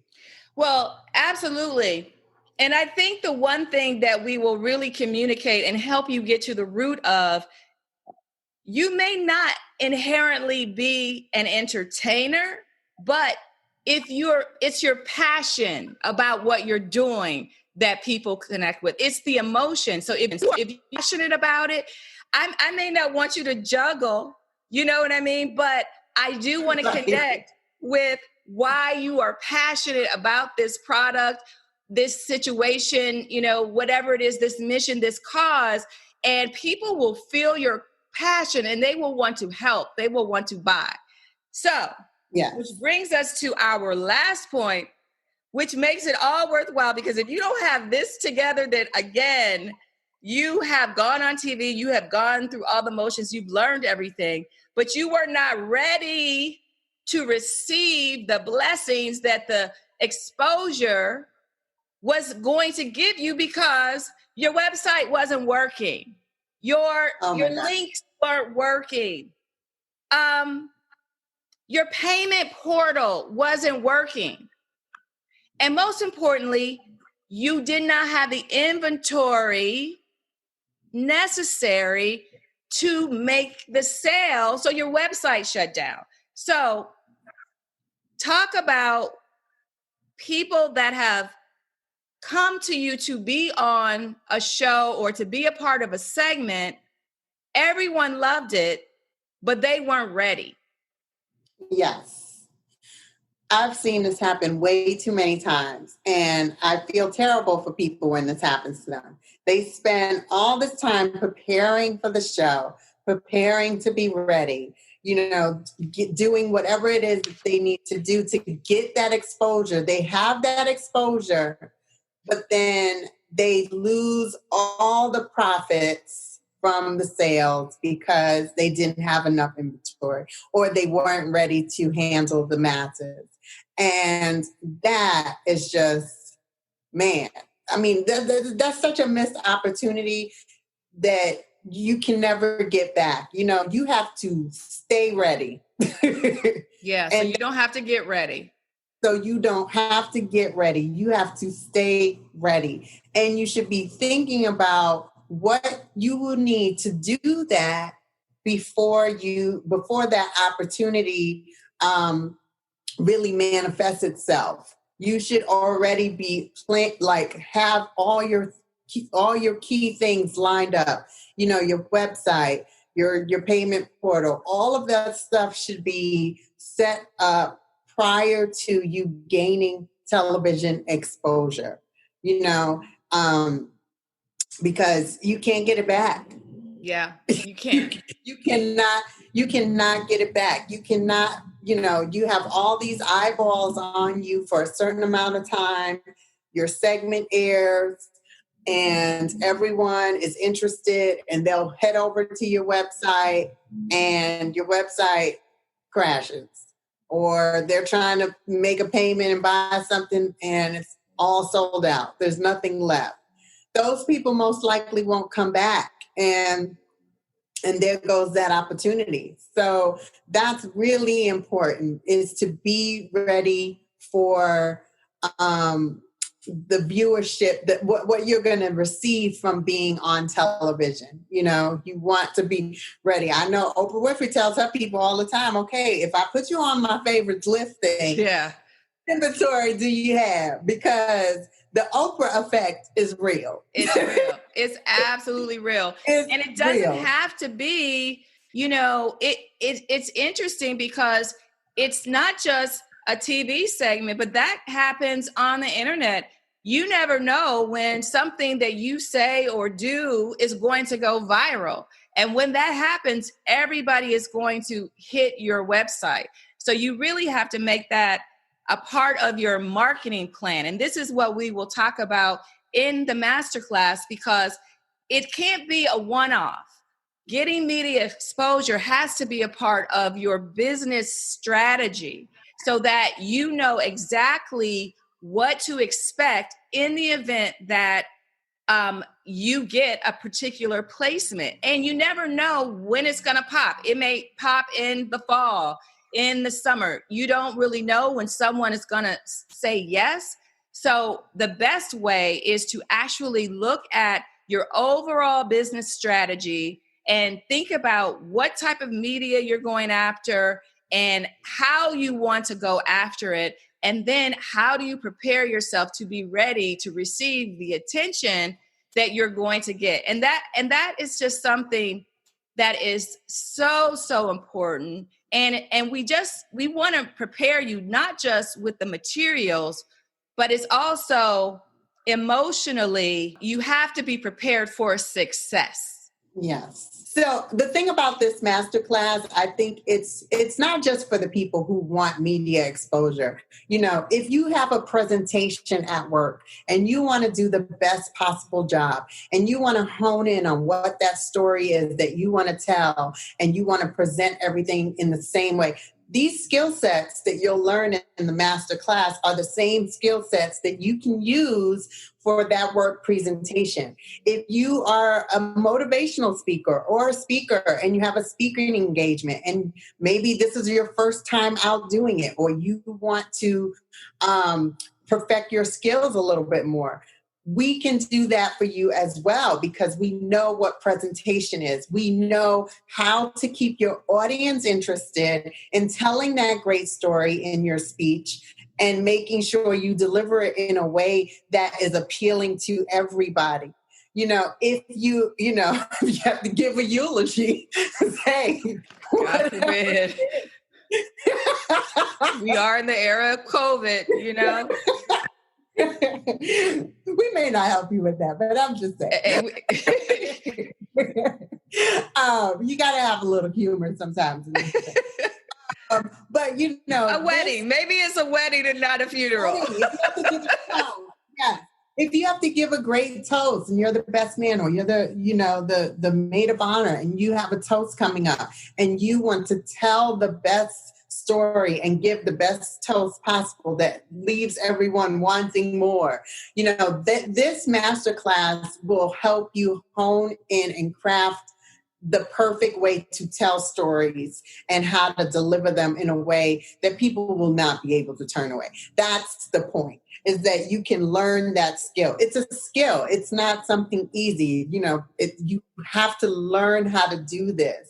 Well, absolutely. And I think the one thing that we will really communicate and help you get to the root of, you may not inherently be an entertainer, but it's your passion about what you're doing that people connect with. It's the emotion. So if you're passionate about it, I may not want you to juggle, you know what I mean? But I do want to connect with why you are passionate about this product, this situation, whatever it is, this mission, this cause, and people will feel your passion and they will want to help. They will want to buy. So, which brings us to our last point, which makes it all worthwhile, because if you don't have this together, then again, you have gone on TV, you have gone through all the motions, you've learned everything, but you were not ready to receive the blessings that the exposure was going to give you because your website wasn't working. Your links weren't working. Your payment portal wasn't working. And most importantly, you did not have the inventory necessary to make the sale. So your website shut down. So talk about people that have come to you to be on a show or to be a part of a segment. Everyone loved it, but they weren't ready. Yes. I've seen this happen way too many times, and I feel terrible for people when this happens to them. They spend all this time preparing for the show, preparing to be ready, doing whatever it is that they need to do to get that exposure. They have that exposure, but then they lose all the profits from the sales because they didn't have enough inventory or they weren't ready to handle the masses. And that is just, man, I mean, that's such a missed opportunity that you can never get back. You have to stay ready. Yeah, so you don't have to get ready. So you don't have to get ready. You have to stay ready. And you should be thinking about what you will need to do that before that opportunity really manifests itself. You should already be have all your key things lined up. Your website, your payment portal, all of that stuff should be set up prior to you gaining television exposure. Because you can't get it back. Yeah, you can't. You cannot get it back. You cannot, you have all these eyeballs on you for a certain amount of time. Your segment airs and everyone is interested and they'll head over to your website and your website crashes. Or they're trying to make a payment and buy something and it's all sold out. There's nothing left. Those people most likely won't come back. And and there goes that opportunity. So that's really important, is to be ready for the viewership, that what you're going to receive from being on television. You know, you want to be ready. I know Oprah Winfrey tells her people all the time, okay, if I put you on my favorites listing, Yeah. inventory do you have? Because the Oprah effect is real. It's real. It's absolutely real. It's and it doesn't real. have to be, it's interesting because it's not just a TV segment, but that happens on the internet. You never know when something that you say or do is going to go viral. And when that happens, everybody is going to hit your website. So you really have to make that a part of your marketing plan. And this is what we will talk about in the masterclass, because it can't be a one-off. Getting media exposure has to be a part of your business strategy so that you know exactly what to expect in the event that you get a particular placement. And you never know when it's going to pop. It may pop in the fall, in the summer. You don't really know when someone is going to say yes. So the best way is to actually look at your overall business strategy and think about what type of media you're going after and how you want to go after it. And then how do you prepare yourself to be ready to receive the attention that you're going to get? And that is just something that is so, so important. And we want to prepare you not just with the materials, but it's also emotionally, you have to be prepared for success. Yes. So the thing about this masterclass, I think it's not just for the people who want media exposure. You know, if you have a presentation at work and you want to do the best possible job and you want to hone in on what that story is that you want to tell and you want to present everything in the same way, these skill sets that you'll learn in the master class are the same skill sets that you can use for that work presentation. If you are a motivational speaker or a speaker and you have a speaking engagement and maybe this is your first time out doing it, or you want to perfect your skills a little bit more, we can do that for you as well, because we know what presentation is. We know how to keep your audience interested in telling that great story in your speech and making sure you deliver it in a way that is appealing to everybody. You know, if you have to give a eulogy, say, God forbid. We are in the era of COVID, you know. We may not help you with that, but I'm just saying. You got to have a little humor sometimes. But you know, a wedding. Maybe it's a wedding and not a funeral. If you have to give a toast, yeah. If you have to give a great toast and you're the best man, or you're the maid of honor, and you have a toast coming up, and you want to tell the best story and give the best toast possible that leaves everyone wanting more, you know, this masterclass will help you hone in and craft the perfect way to tell stories and how to deliver them in a way that people will not be able to turn away. That's the point, is that you can learn that skill. It's a skill. It's not something easy. You know, you have to learn how to do this.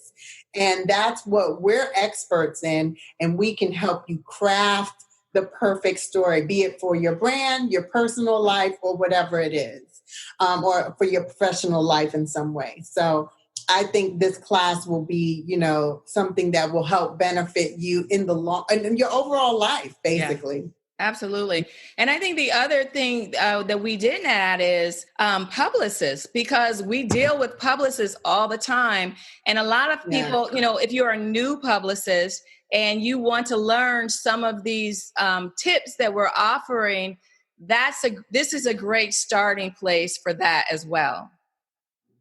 And that's what we're experts in. And we can help you craft the perfect story, be it for your brand, your personal life, or whatever it is, or for your professional life in some way. So I think this class will be, you know, something that will help benefit you in your overall life, basically. Yeah. Absolutely. And I think the other thing that we didn't add is publicists, because we deal with publicists all the time. And a lot of people, you know, if you're a new publicist and you want to learn some of these tips that we're offering, this is a great starting place for that as well.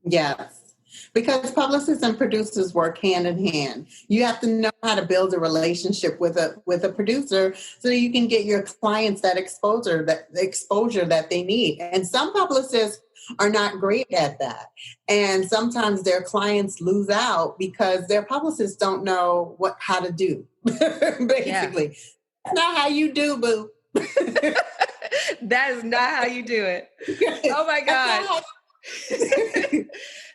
Yes. Because publicists and producers work hand in hand. You have to know how to build a relationship with a producer so that you can get your clients that exposure that they need. And some publicists are not great at that. And sometimes their clients lose out because their publicists don't know how to do. Basically. Yeah. That's not how you do, boo. That is not how you do it. Oh my God.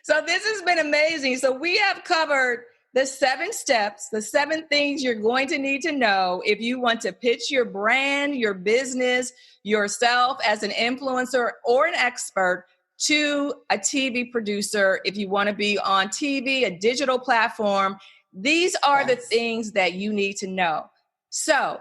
So this has been amazing. So we have covered the 7 steps, the 7 things you're going to need to know if you want to pitch your brand, your business, yourself as an influencer or an expert to a TV producer. If you want to be on TV, a digital platform, these are the things that you need to know. So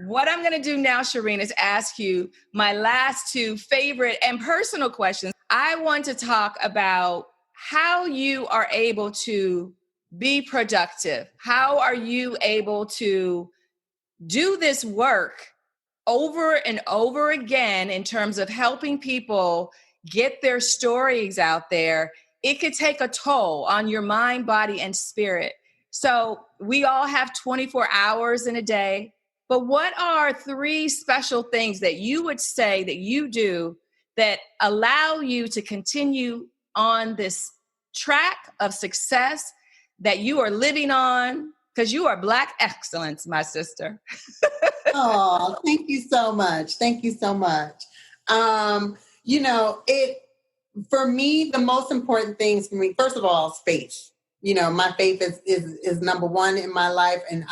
what I'm going to do now, Shareen, is ask you my last 2 favorite and personal questions. I want to talk about how you are able to be productive. How are you able to do this work over and over again in terms of helping people get their stories out there? It could take a toll on your mind, body, and spirit. So we all have 24 hours in a day. But what are 3 special things that you would say that you do that allow you to continue on this track of success that you are living on? Because you are Black excellence, my sister. Oh, thank you so much. Thank you so much. For me, the most important things for me, first of all, is faith. My faith is number 1 in my life. And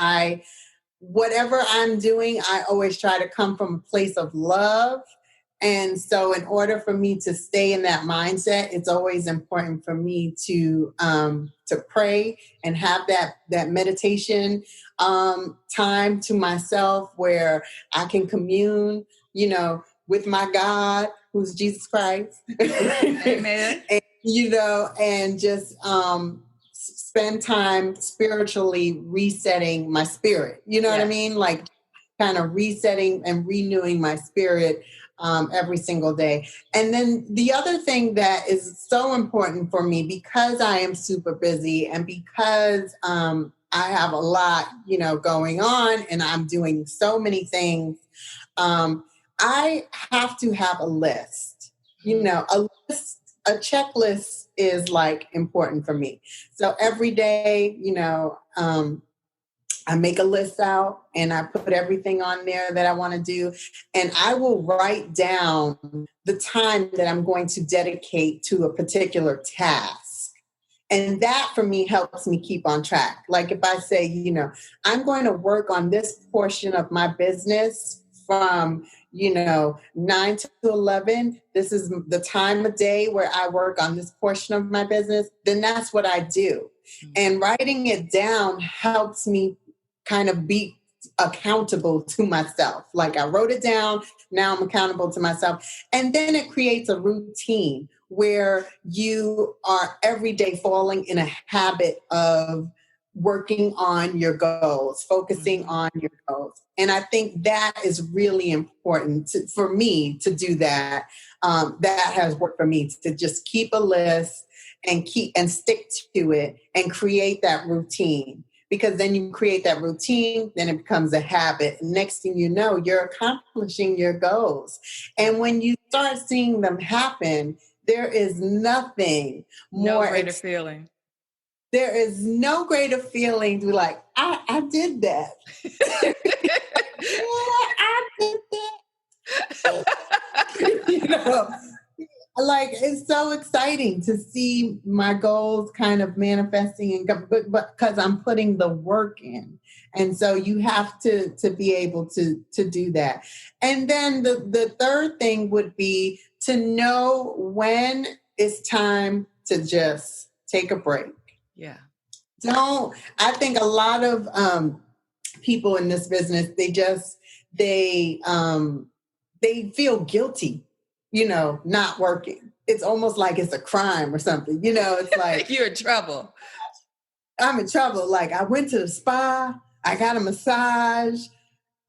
whatever I'm doing, I always try to come from a place of love. And so in order for me to stay in that mindset, it's always important for me to pray and have that meditation time to myself where I can commune, with my God, who's Jesus Christ. Amen. and just spend time spiritually resetting my spirit. You know what I mean? Like kind of resetting and renewing my spirit every single day. And then the other thing that is so important for me, because I am super busy and because I have a lot, going on and I'm doing so many things, I have to have a list. A checklist is like important for me. So every day, I make a list out and I put everything on there that I want to do. And I will write down the time that I'm going to dedicate to a particular task. And that for me helps me keep on track. Like if I say, I'm going to work on this portion of my business from 9 to 11, this is the time of day where I work on this portion of my business, then that's what I do. Mm-hmm. And writing it down helps me kind of be accountable to myself. Like I wrote it down, now I'm accountable to myself. And then it creates a routine where you are every day falling in a habit of working on your goals, focusing on your goals. And I think that is really important for me to do that. That has worked for me to just keep a list and stick to it and create that routine. Because then you create that routine, then it becomes a habit. Next thing you know, you're accomplishing your goals. And when you start seeing them happen, there is nothing more. No greater feeling. There is no greater feeling to be like, I did that. I did that. Like, it's so exciting to see my goals kind of manifesting, but because I'm putting the work in. And so you have to be able to do that. And then the third thing would be to know when it's time to just take a break. Yeah. I think a lot of people in this business, they feel guilty, not working. It's almost like it's a crime or something, it's like you're in trouble. I'm in trouble. Like I went to the spa, I got a massage.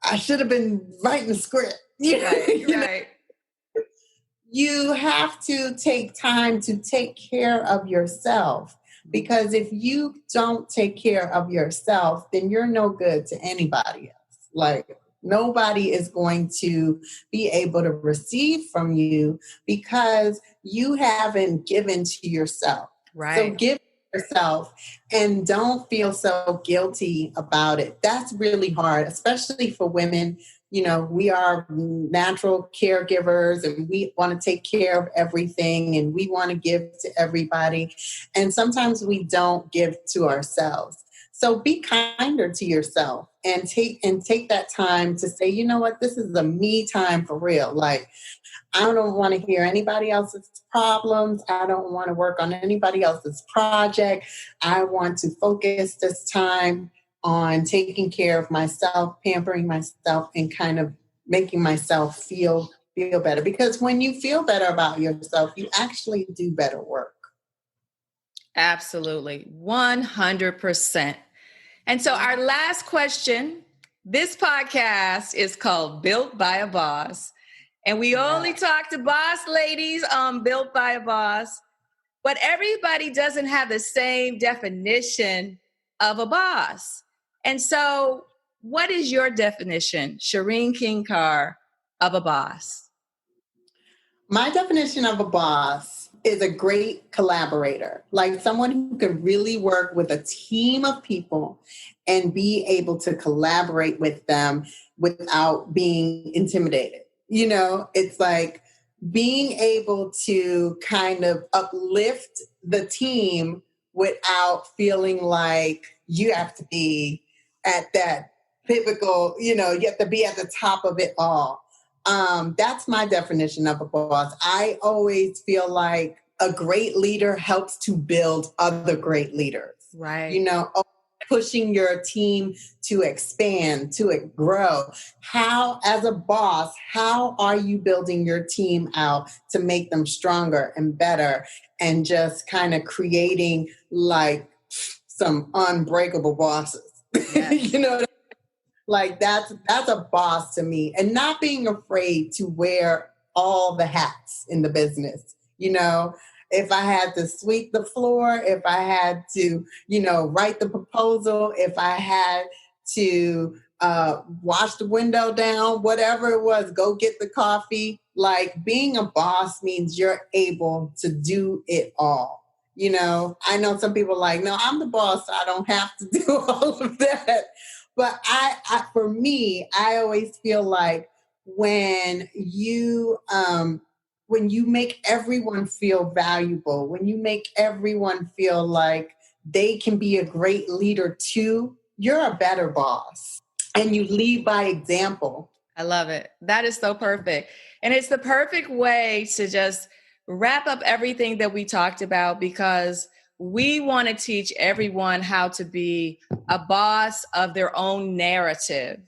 I should have been writing a script. Right. you have to take time to take care of yourself. Because if you don't take care of yourself, then you're no good to anybody else. Like, nobody is going to be able to receive from you because you haven't given to yourself. Right. So give yourself and don't feel so guilty about it. That's really hard, especially for women. You know, we are natural caregivers and we want to take care of everything and we want to give to everybody. And sometimes we don't give to ourselves. So be kinder to yourself and take that time to say, you know what, this is a me time for real. Like, I don't want to hear anybody else's problems. I don't want to work on anybody else's project. I want to focus this time on taking care of myself, pampering myself, and kind of making myself feel better. Because when you feel better about yourself, you actually do better work. Absolutely. 100%. And so our last question, this podcast is called Built by a Boss. And we only talk to boss ladies on Built by a Boss, but everybody doesn't have the same definition of a boss. And so what is your definition, Shareen King-Carr, of a boss? My definition of a boss is a great collaborator, like someone who can really work with a team of people and be able to collaborate with them without being intimidated. You know, it's like being able to kind of uplift the team without feeling like you have to be at that pivotal, you know, you have to be at the top of it all. That's my definition of a boss. I always feel like a great leader helps to build other great leaders. Right. You know, pushing your team to expand, to grow. How, as a boss, how are you building your team out to make them stronger and better and just kind of creating like some unbreakable bosses? Yes. You know, like that's a boss to me, and not being afraid to wear all the hats in the business. You know, if I had to sweep the floor, if I had to, you know, write the proposal, if I had to wash the window down, whatever it was, go get the coffee. Like, being a boss means you're able to do it all. You know, I know some people are like, no, I'm the boss, so I don't have to do all of that. But for me, I always feel like when you make everyone feel valuable, when you make everyone feel like they can be a great leader too, you're a better boss, and you lead by example. I love it. That is so perfect. And it's the perfect way to just wrap up everything that we talked about, because we want to teach everyone how to be a boss of their own narrative.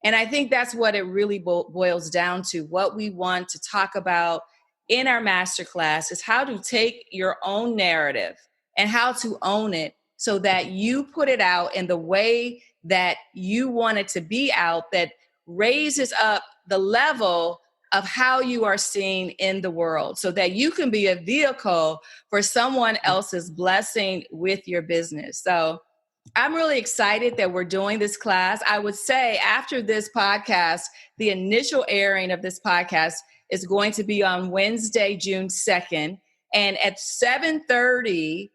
And I think that's what it really boils down to. What we want to talk about in our masterclass is how to take your own narrative and how to own it so that you put it out in the way that you want it to be out, that raises up the level of how you are seen in the world, so that you can be a vehicle for someone else's blessing with your business. So I'm really excited that we're doing this class. I would say after this podcast, the initial airing of this podcast is going to be on Wednesday, June 2nd. And at 7:30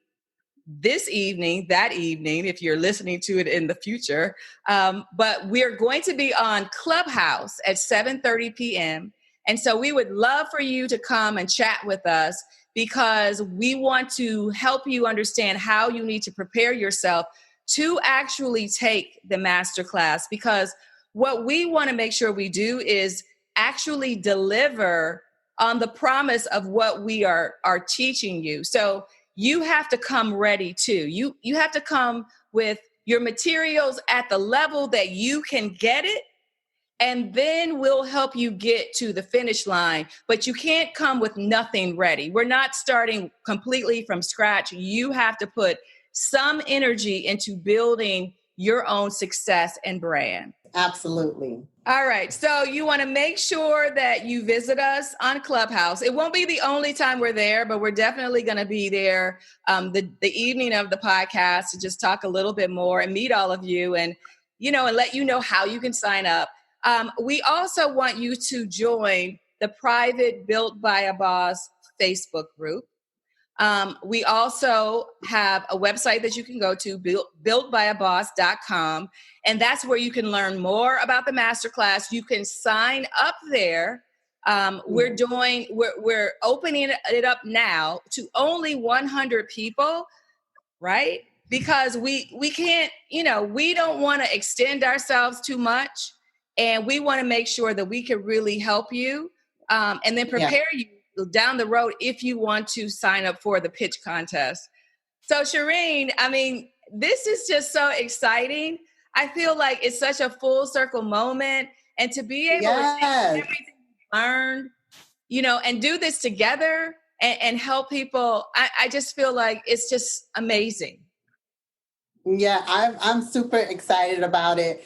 this evening, that evening, if you're listening to it in the future, but we're going to be on Clubhouse at 7:30 p.m. And so we would love for you to come and chat with us, because we want to help you understand how you need to prepare yourself to actually take the masterclass. Because what we want to make sure we do is actually deliver on the promise of what we are teaching you. So you have to come ready too. You have to come with your materials at the level that you can get it, and then we'll help you get to the finish line. But you can't come with nothing ready. We're not starting completely from scratch. You have to put some energy into building your own success and brand. Absolutely. All right. So you want to make sure that you visit us on Clubhouse. It won't be the only time we're there, but we're definitely going to be there the evening of the podcast to just talk a little bit more and meet all of you and let you know how you can sign up. We also want you to join the private Built by a Boss Facebook group. We also have a website that you can go to, builtbyaboss.com, and that's where you can learn more about the masterclass. You can sign up there. We're opening it up now to only 100 people, right? Because we can't, we don't want to extend ourselves too much, and we want to make sure that we can really help you and then prepare you down the road if you want to sign up for the pitch contest. So Shareen, this is just so exciting. I feel like it's such a full circle moment, and to be able to take everything you learned, and do this together and help people, I just feel like it's just amazing. Yeah, I'm super excited about it.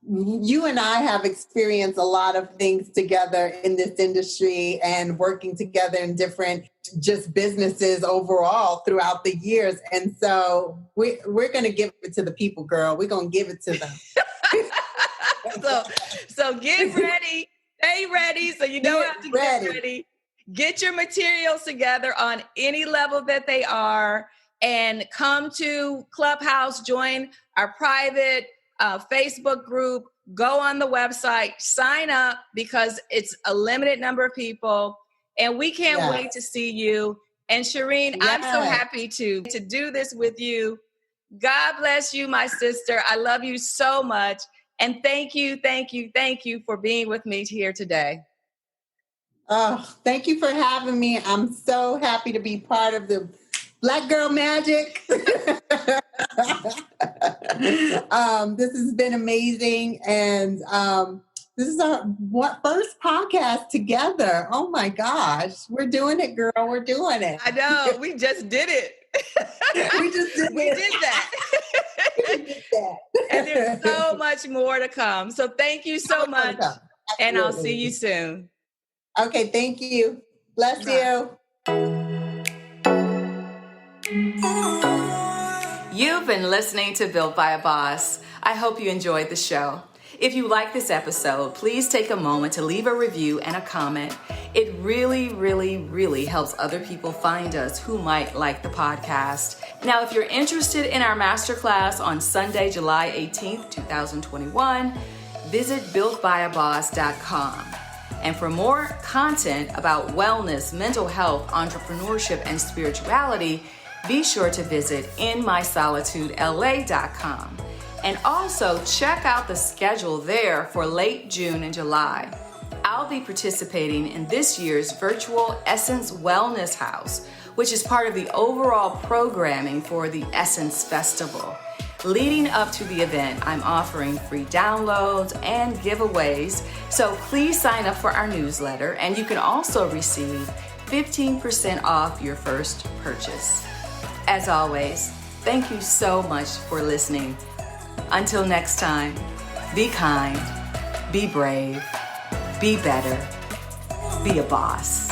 You and I have experienced a lot of things together in this industry and working together in different just businesses overall throughout the years. And so we're going to give it to the people, girl. We're going to give it to them. So get ready. Stay ready. So you don't have to get ready. Get your materials together on any level that they are and come to Clubhouse, join our private Facebook group, go on the website, sign up because it's a limited number of people, and we can't wait to see you. And Shareen, I'm so happy to do this with you. God bless you, my sister. I love you so much. And thank you for being with me here today. Oh, thank you for having me. I'm so happy to be part of the Black Girl Magic. This has been amazing. And this is our first podcast together. Oh my gosh. We're doing it, girl. We're doing it. I know. We just did it. We did that. And there's so much more to come. So thank you so much. And I'll see you soon. Okay. Thank you. Bless you. You've been listening to Built by a Boss. I hope you enjoyed the show. If you like this episode, please take a moment to leave a review and a comment. It really, really, really helps other people find us who might like the podcast. Now, if you're interested in our masterclass on Sunday, July 18th, 2021, visit builtbyaboss.com. And for more content about wellness, mental health, entrepreneurship, and spirituality, be sure to visit inmysolitudela.com. And also check out the schedule there for late June and July. I'll be participating in this year's virtual Essence Wellness House, which is part of the overall programming for the Essence Festival. Leading up to the event, I'm offering free downloads and giveaways, so please sign up for our newsletter, and you can also receive 15% off your first purchase. As always, thank you so much for listening. Until next time, be kind, be brave, be better, be a boss.